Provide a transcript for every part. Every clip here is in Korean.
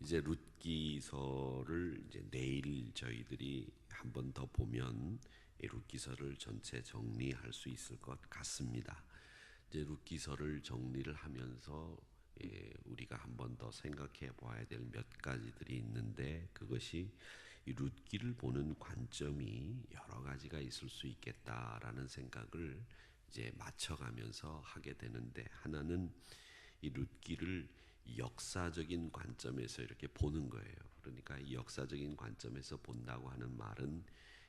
이제 룻기서를 이제 내일 저희들이 한 번 더 보면 이 룻기서를 전체 정리할 수 있을 것 같습니다. 이제 룻기서를 정리를 하면서 우리가 한 번 더 생각해 봐야 될 몇 가지들이 있는데, 그것이 이 룻기를 보는 관점이 여러 가지가 있을 수 있겠다라는 생각을 이제 맞춰가면서 하게 되는데, 하나는 이 룻기를 역사적인 관점에서 이렇게 보는 거예요. 그러니까 이 역사적인 관점에서 본다고 하는 말은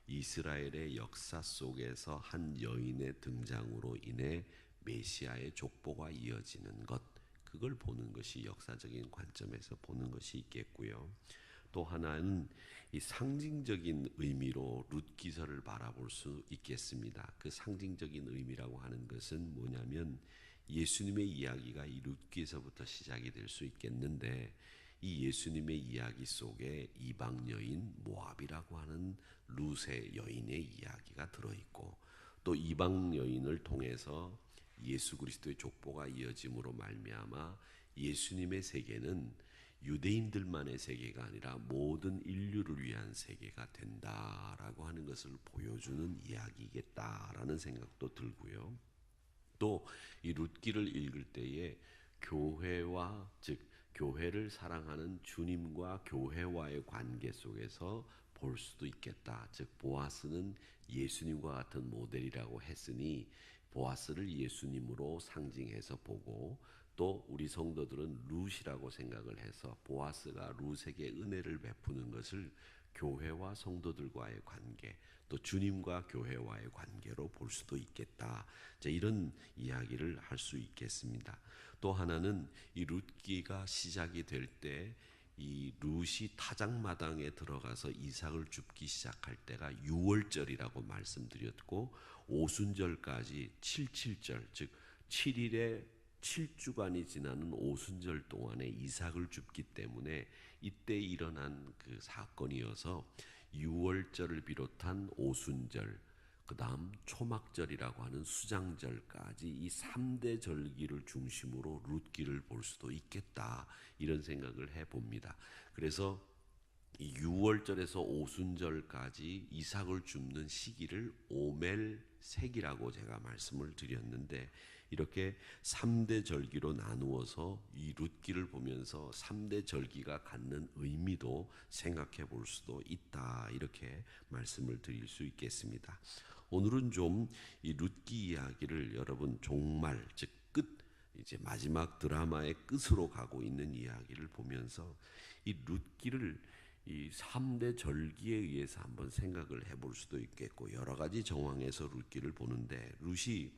이스라엘의 역사 속에서 한 여인의 등장으로 인해 메시아의 족보가 이어지는 것, 그걸 보는 것이 역사적인 관점에서 보는 것이 있겠고요. 또 하나는 이 상징적인 의미로 룻기서를 바라볼 수 있겠습니다. 그 상징적인 의미라고 하는 것은 뭐냐면, 예수님의 이야기가 이 룻기서부터 시작이 될 수 있겠는데, 이 예수님의 이야기 속에 이방 여인 모압이라고 하는 룻의 여인의 이야기가 들어있고, 또 이방 여인을 통해서 예수 그리스도의 족보가 이어짐으로 말미암아 예수님의 세계는 유대인들만의 세계가 아니라 모든 인류를 위한 세계가 된다라고 하는 것을 보여주는 이야기겠다라는 생각도 들고요. 또 이 룻기를 읽을 때에 교회와, 즉 교회를 사랑하는 주님과 교회와의 관계 속에서 볼 수도 있겠다. 즉 보아스는 예수님과 같은 모델이라고 했으니 보아스를 예수님으로 상징해서 보고, 또 우리 성도들은 룻이라고 생각을 해서 보아스가 룻에게 은혜를 베푸는 것을 교회와 성도들과의 관계, 또 주님과 교회와의 관계로 볼 수도 있겠다. 자, 이런 이야기를 할 수 있겠습니다. 또 하나는 이 룻기가 시작이 될 때 이 룻이 타작마당에 들어가서 이삭을 줍기 시작할 때가 6월절이라고 말씀드렸고, 오순절까지 77절, 즉 7일에 7주간이 지나는 오순절 동안에 이삭을 줍기 때문에 이때 일어난 그 사건이어서 6월절을 비롯한 오순절, 그 다음 초막절이라고 하는 수장절까지 이 3대 절기를 중심으로 룻기를 볼 수도 있겠다, 이런 생각을 해봅니다. 그래서 이 6월절에서 오순절까지 이삭을 줍는 시기를 오멜색이라고 제가 말씀을 드렸는데, 이렇게 3대 절기로 나누어서 이 룻기를 보면서 3대 절기가 갖는 의미도 생각해 볼 수도 있다, 이렇게 말씀을 드릴 수 있겠습니다. 오늘은 좀 이 룻기 이야기를 여러분 종말, 즉 끝, 이제 마지막 드라마의 끝으로 가고 있는 이야기를 보면서 이 룻기를 이 3대 절기에 의해서 한번 생각을 해볼 수도 있겠고, 여러 가지 정황에서 룻기를 보는데, 룻이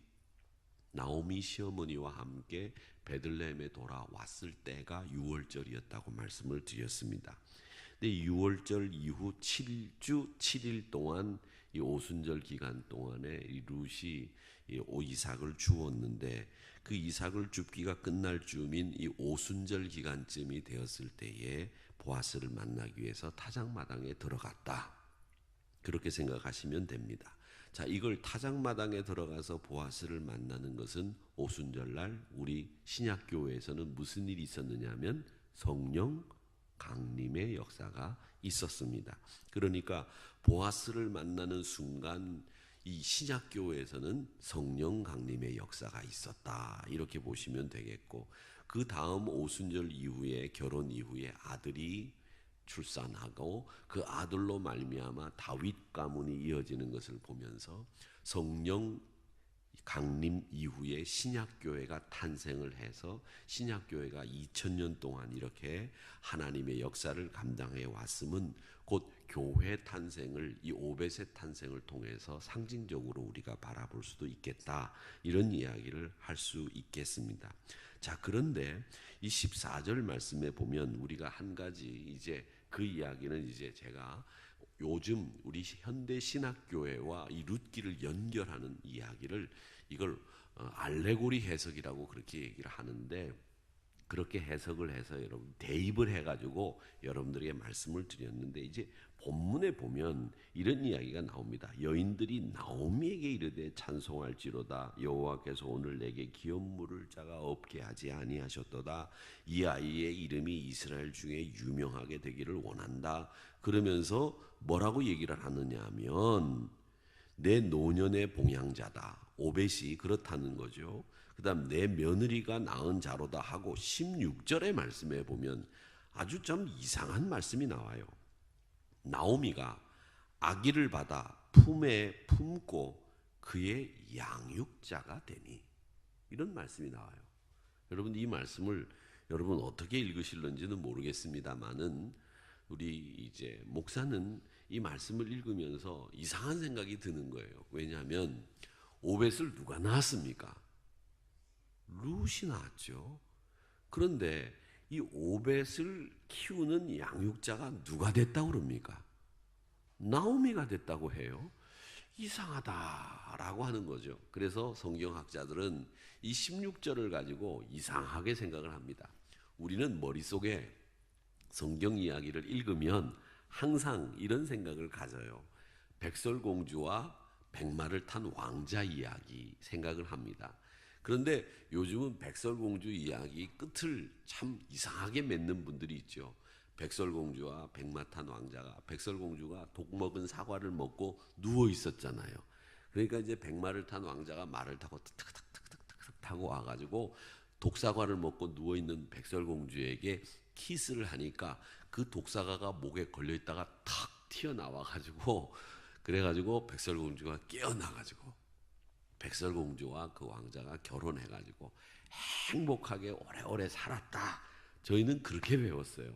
나오미 시어머니와 함께 베들레헴에 돌아왔을 때가 6월절이었다고 말씀을 드렸습니다. 근데 6월절 이후 7주 7일 동안 이 오순절 기간 동안에 이 룻이 이 이삭을 주었는데, 그 이삭을 줍기가 끝날 즈음인 이 오순절 기간쯤이 되었을 때에 보아스를 만나기 위해서 타작마당에 들어갔다, 그렇게 생각하시면 됩니다. 자, 이걸 타작마당에 들어가서 보아스를 만나는 것은 오순절날 우리 신약교회에서는 무슨 일이 있었느냐 하면 성령 강림의 역사가 있었습니다. 그러니까 보아스를 만나는 순간 이 신약교회에서는 성령 강림의 역사가 있었다, 이렇게 보시면 되겠고, 그 다음 오순절 이후에, 결혼 이후에 아들이 출산하고 그 아들로 말미암아 다윗 가문이 이어지는 것을 보면서 성령 강림 이후에 신약교회가 탄생을 해서 신약교회가 2000년 동안 이렇게 하나님의 역사를 감당해 왔음은 곧 교회 탄생을, 이 오벳의 탄생을 통해서 상징적으로 우리가 바라볼 수도 있겠다, 이런 이야기를 할 수 있겠습니다. 자, 그런데 이 14절 말씀에 보면 우리가 한 가지, 이제 그 이야기는 이제 제가 요즘 우리 현대 신학교회와 이 룻기를 연결하는 이야기를, 이걸 알레고리 해석이라고 그렇게 얘기를 하는데, 그렇게 해석을 해서 여러분 대입을 해가지고 여러분들에게 말씀을 드렸는데, 이제 본문에 보면 이런 이야기가 나옵니다. 여인들이 나오미에게 이르되 찬송할지로다. 여호와께서 오늘 내게 기업 물을 자가 없게 하지 아니하셨도다. 이 아이의 이름이 이스라엘 중에 유명하게 되기를 원한다. 그러면서 뭐라고 얘기를 하느냐 하면 내 노년의 봉양자다. 오벳이 그렇다는 거죠. 그 다음 내 며느리가 낳은 자로다 하고 16절의 말씀에 보면 아주 좀 이상한 말씀이 나와요. 나오미가 아기를 받아 품에 품고 그의 양육자가 되니, 이런 말씀이 나와요. 여러분 이 말씀을 여러분 어떻게 읽으실는지는 모르겠습니다만은 우리 이제 목사는 이 말씀을 읽으면서 이상한 생각이 드는 거예요. 왜냐하면 오벳을 누가 낳았습니까? 룻이 낳았죠. 그런데 이 오벳을 키우는 양육자가 누가 됐다고 그럽니까? 나오미가 됐다고 해요. 이상하다라고 하는 거죠. 그래서 성경학자들은 이 16절을 가지고 이상하게 생각을 합니다. 우리는 머릿속에 성경 이야기를 읽으면 항상 이런 생각을 가져요. 백설공주와 백마를 탄 왕자 이야기 생각을 합니다. 그런데 요즘은 백설공주 이야기 끝을 참 이상하게 맺는 분들이 있죠. 백설공주와 백마 탄 왕자가, 백설공주가 독 먹은 사과를 먹고 누워 있었잖아요. 그러니까 이제 백마를 탄 왕자가 말을 타고 탁탁탁탁탁 타고 와가지고 독사과를 먹고 누워 있는 백설공주에게 키스를 하니까 그 독사과가 목에 걸려 있다가 탁 튀어나와가지고, 그래가지고 백설공주가 깨어나가지고 백설공주와 그 왕자가 결혼해가지고 행복하게 오래오래 살았다. 저희는 그렇게 배웠어요.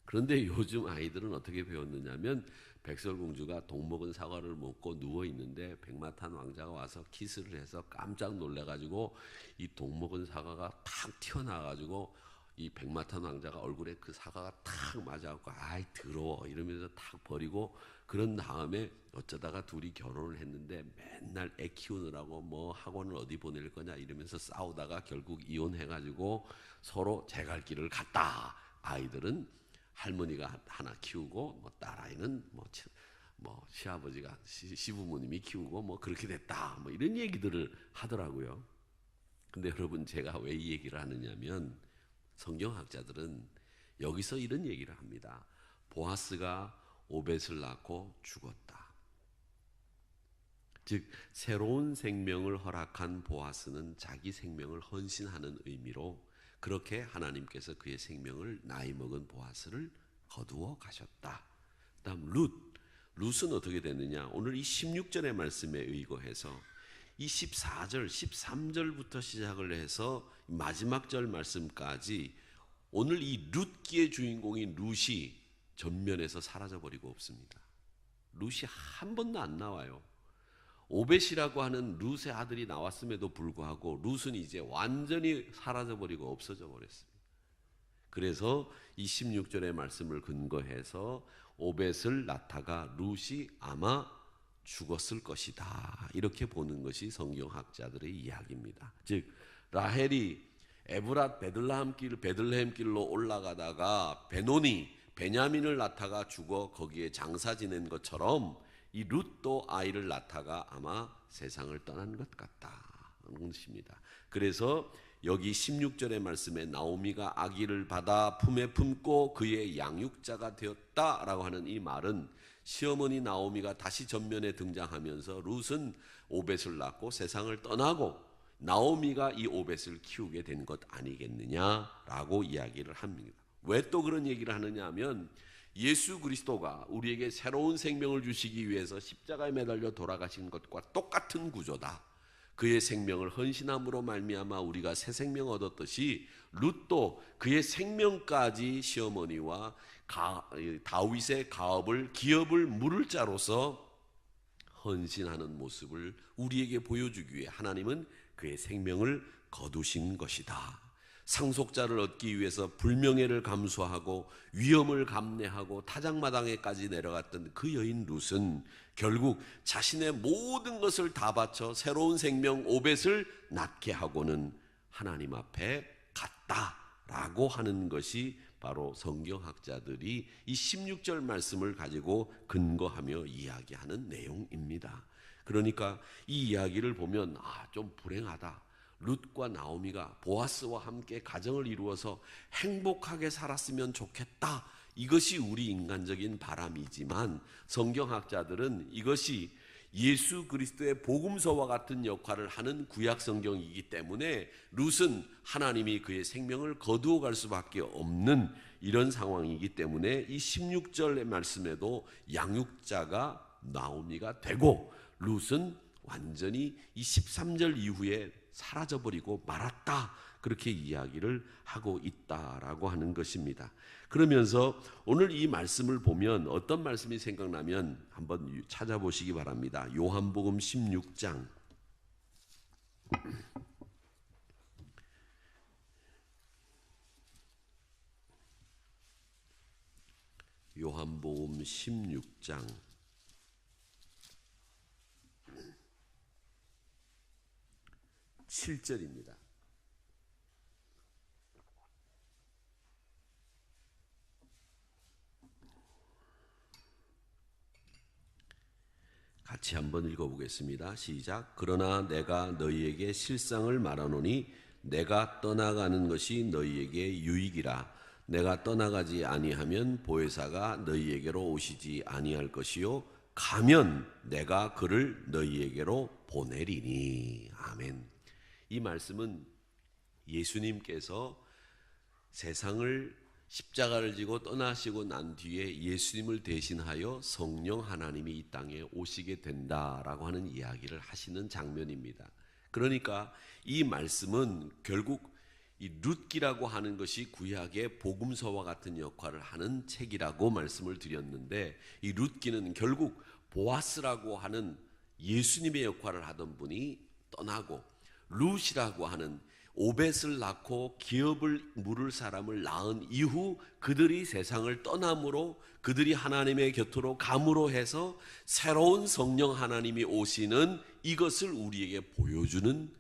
그런데 요즘 아이들은 어떻게 배웠느냐면 백설공주가 독 먹은 사과를 먹고 누워있는데 백마 탄 왕자가 와서 키스를 해서 깜짝 놀래가지고 이 독 먹은 사과가 탁 튀어나와가지고 이 백마 탄 왕자가 얼굴에 그 사과가 탁 맞아갖고 아이 더러워 이러면서 탁 버리고, 그런 다음에 어쩌다가 둘이 결혼을 했는데 맨날 애 키우느라고 뭐 학원을 어디 보낼 거냐 이러면서 싸우다가 결국 이혼해가지고 서로 제 갈 길을 갔다. 아이들은 할머니가 하나 키우고 뭐 딸아이는 뭐 시아버지가 시부모님이 키우고 뭐 그렇게 됐다. 뭐 이런 얘기들을 하더라고요. 근데 여러분 제가 왜 이 얘기를 하느냐면 성경학자들은 여기서 이런 얘기를 합니다. 보아스가 오벳을 낳고 죽었다. 즉 새로운 생명을 허락한 보아스는 자기 생명을 헌신하는 의미로 그렇게 하나님께서 그의 생명을 나이 먹은 보아스를 거두어 가셨다. 다음 룻은 어떻게 됐느냐? 오늘 이 16절의 말씀에 의거해서 이 14절, 13절부터 시작을 해서 마지막 절 말씀까지 오늘 이 룻기의 주인공인 룻이 전면에서 사라져버리고 없습니다. 룻이 한 번도 안 나와요. 오벳이라고 하는 룻의 아들이 나왔음에도 불구하고 룻은 이제 완전히 사라져버리고 없어져 버렸습니다. 그래서 이 16절의 말씀을 근거해서 오벳을 낳다가 룻이 아마 죽었을 것이다, 이렇게 보는 것이 성경학자들의 이야기입니다. 즉 라헬이 에브랏 베들레헴길로 올라가다가 베논이 베냐민을 낳다가 죽어 거기에 장사 지낸 것처럼 이 룻도 아이를 낳다가 아마 세상을 떠난 것 같다는 것입니다. 그래서 여기 16절의 말씀에 나오미가 아기를 받아 품에 품고 그의 양육자가 되었다라고 하는 이 말은 시어머니 나오미가 다시 전면에 등장하면서 룻은 오벳을 낳고 세상을 떠나고 나오미가 이 오벳을 키우게 된 것 아니겠느냐라고 이야기를 합니다. 왜 또 그런 얘기를 하느냐 하면 예수 그리스도가 우리에게 새로운 생명을 주시기 위해서 십자가에 매달려 돌아가신 것과 똑같은 구조다. 그의 생명을 헌신함으로 말미암아 우리가 새 생명 얻었듯이 룻도 그의 생명까지 시어머니와 다윗의 기업을 물을 자로서 헌신하는 모습을 우리에게 보여주기 위해 하나님은 그의 생명을 거두신 것이다. 상속자를 얻기 위해서 불명예를 감수하고 위험을 감내하고 타작마당에까지 내려갔던 그 여인 룻은 결국 자신의 모든 것을 다 바쳐 새로운 생명 오벳을 낳게 하고는 하나님 앞에 갔다 라고 하는 것이 바로 성경학자들이 이 16절 말씀을 가지고 근거하며 이야기하는 내용입니다. 그러니까 이 이야기를 보면 좀 불행하다. 룻과 나오미가 보아스와 함께 가정을 이루어서 행복하게 살았으면 좋겠다. 이것이 우리 인간적인 바람이지만 성경학자들은 이것이 예수 그리스도의 복음서와 같은 역할을 하는 구약 성경이기 때문에 룻은 하나님이 그의 생명을 거두어 갈 수밖에 없는 이런 상황이기 때문에 이 16절의 말씀에도 양육자가 나오미가 되고 룻은 완전히 이 13절 이후에 사라져버리고 말았다. 그렇게 이야기를 하고 있다라고 하는 것입니다. 그러면서 오늘 이 말씀을 보면 어떤 말씀이 생각나면 한번 찾아보시기 바랍니다. 요한복음 16장 요한복음 16장 7절입니다. 같이 한번 읽어보겠습니다. 시작. 그러나 내가 너희에게 실상을 말하노니 내가 떠나가는 것이 너희에게 유익이라. 내가 떠나가지 아니하면 보혜사가 너희에게로 오시지 아니할 것이요 가면 내가 그를 너희에게로 보내리니. 아멘. 이 말씀은 예수님께서 세상을 십자가를 지고 떠나시고 난 뒤에 예수님을 대신하여 성령 하나님이 이 땅에 오시게 된다라고 하는 이야기를 하시는 장면입니다. 그러니까 이 말씀은 결국 이 룻기라고 하는 것이 구약의 복음서와 같은 역할을 하는 책이라고 말씀을 드렸는데, 이 룻기는 결국 보아스라고 하는 예수님의 역할을 하던 분이 떠나고 룻이라고 하는 오벳을 낳고 기업을 물을 사람을 낳은 이후 그들이 세상을 떠남으로 그들이 하나님의 곁으로 감으로 해서 새로운 성령 하나님이 오시는 이것을 우리에게 보여주는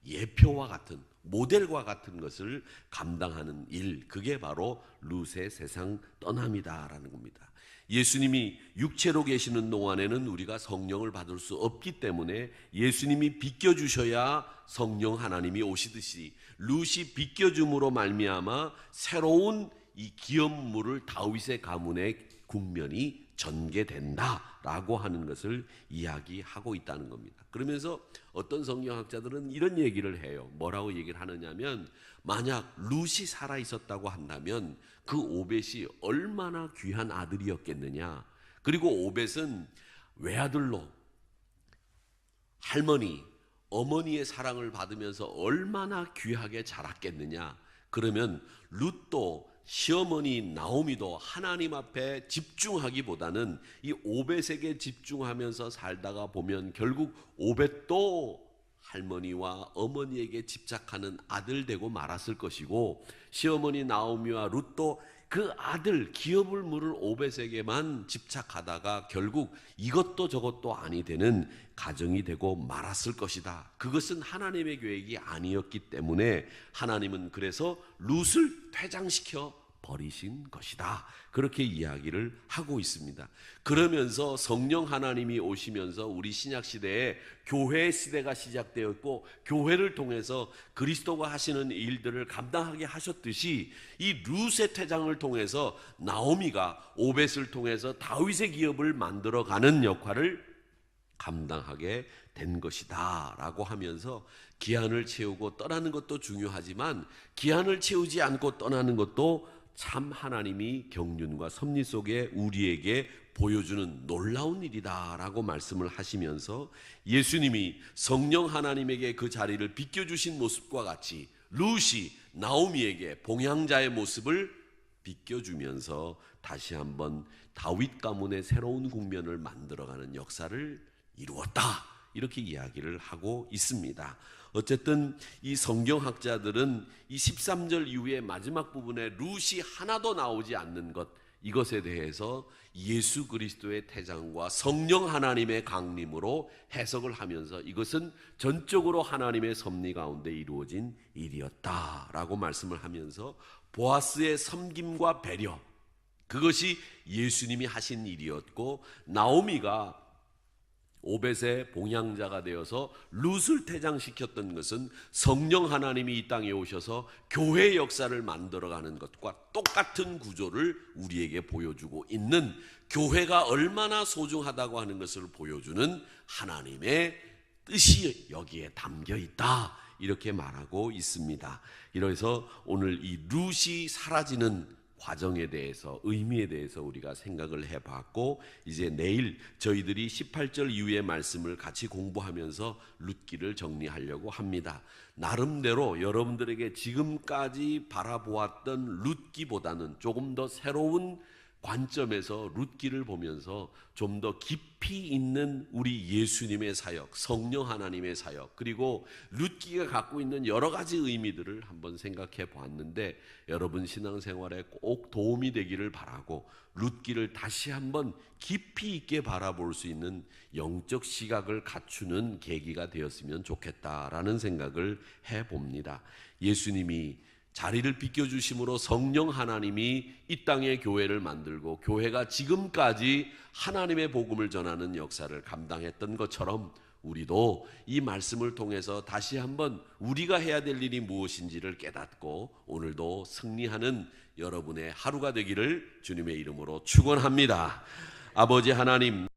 예표와 같은 모델과 같은 것을 감당하는 일, 그게 바로 룻의 세상 떠남이다라는 겁니다. 예수님이 육체로 계시는 동안에는 우리가 성령을 받을 수 없기 때문에 예수님이 비껴주셔야 성령 하나님이 오시듯이 룻이 비껴줌으로 말미암아 새로운 이 기업물을 다윗의 가문의 국면이 전개된다라고 하는 것을 이야기하고 있다는 겁니다. 그러면서 어떤 성경학자들은 이런 얘기를 해요. 뭐라고 얘기를 하느냐면, 만약 룻이 살아 있었다고 한다면 그 오벳이 얼마나 귀한 아들이었겠느냐. 그리고 오벳은 외아들로 할머니, 어머니의 사랑을 받으면서 얼마나 귀하게 자랐겠느냐. 그러면 룻도 시어머니 나오미도 하나님 앞에 집중하기보다는 이 오벳에게 집중하면서 살다가 보면 결국 오벳도 할머니와 어머니에게 집착하는 아들 되고 말았을 것이고, 시어머니 나오미와 룻도 그 아들 기업을 물을 오벳에게만 집착하다가 결국 이것도 저것도 아니 되는 가정이 되고 말았을 것이다. 그것은 하나님의 계획이 아니었기 때문에 하나님은 그래서 룻을 퇴장시켜 버리신 것이다. 그렇게 이야기를 하고 있습니다. 그러면서 성령 하나님이 오시면서 우리 신약시대에 교회 시대가 시작되었고, 교회를 통해서 그리스도가 하시는 일들을 감당하게 하셨듯이 이 룻의 퇴장을 통해서 나오미가 오벳을 통해서 다윗의 기업을 만들어가는 역할을 감당하게 된 것이다 라고 하면서, 기한을 채우고 떠나는 것도 중요하지만 기한을 채우지 않고 떠나는 것도 참 하나님이 경륜과 섭리 속에 우리에게 보여주는 놀라운 일이다 라고 말씀을 하시면서, 예수님이 성령 하나님에게 그 자리를 비껴주신 모습과 같이 룻이 나오미에게 봉양자의 모습을 비껴주면서 다시 한번 다윗 가문의 새로운 국면을 만들어가는 역사를 이루었다, 이렇게 이야기를 하고 있습니다. 어쨌든 이 성경학자들은 이 13절 이후의 마지막 부분에 룻이 하나도 나오지 않는 것, 이것에 대해서 예수 그리스도의 태장과 성령 하나님의 강림으로 해석을 하면서 이것은 전적으로 하나님의 섭리 가운데 이루어진 일이었다라고 말씀을 하면서 보아스의 섬김과 배려, 그것이 예수님이 하신 일이었고, 나오미가 오벳의 봉양자가 되어서 룻을 퇴장시켰던 것은 성령 하나님이 이 땅에 오셔서 교회 역사를 만들어가는 것과 똑같은 구조를 우리에게 보여주고 있는, 교회가 얼마나 소중하다고 하는 것을 보여주는 하나님의 뜻이 여기에 담겨 있다, 이렇게 말하고 있습니다. 이래서 오늘 이 룻이 사라지는 과정에 대해서, 의미에 대해서 우리가 생각을 해봤고, 이제 내일 저희들이 18절 이후의 말씀을 같이 공부하면서 룻기를 정리하려고 합니다. 나름대로 여러분들에게 지금까지 바라보았던 룻기보다는 조금 더 새로운 관점에서 룻기를 보면서 좀 더 깊이 있는 우리 예수님의 사역, 성령 하나님의 사역, 그리고 룻기가 갖고 있는 여러 가지 의미들을 한번 생각해 보았는데, 여러분 신앙생활에 꼭 도움이 되기를 바라고, 룻기를 다시 한번 깊이 있게 바라볼 수 있는 영적 시각을 갖추는 계기가 되었으면 좋겠다라는 생각을 해봅니다. 예수님이 자리를 비켜주심으로 성령 하나님이 이 땅에 교회를 만들고, 교회가 지금까지 하나님의 복음을 전하는 역사를 감당했던 것처럼 우리도 이 말씀을 통해서 다시 한번 우리가 해야 될 일이 무엇인지를 깨닫고 오늘도 승리하는 여러분의 하루가 되기를 주님의 이름으로 축원합니다. 아버지 하나님,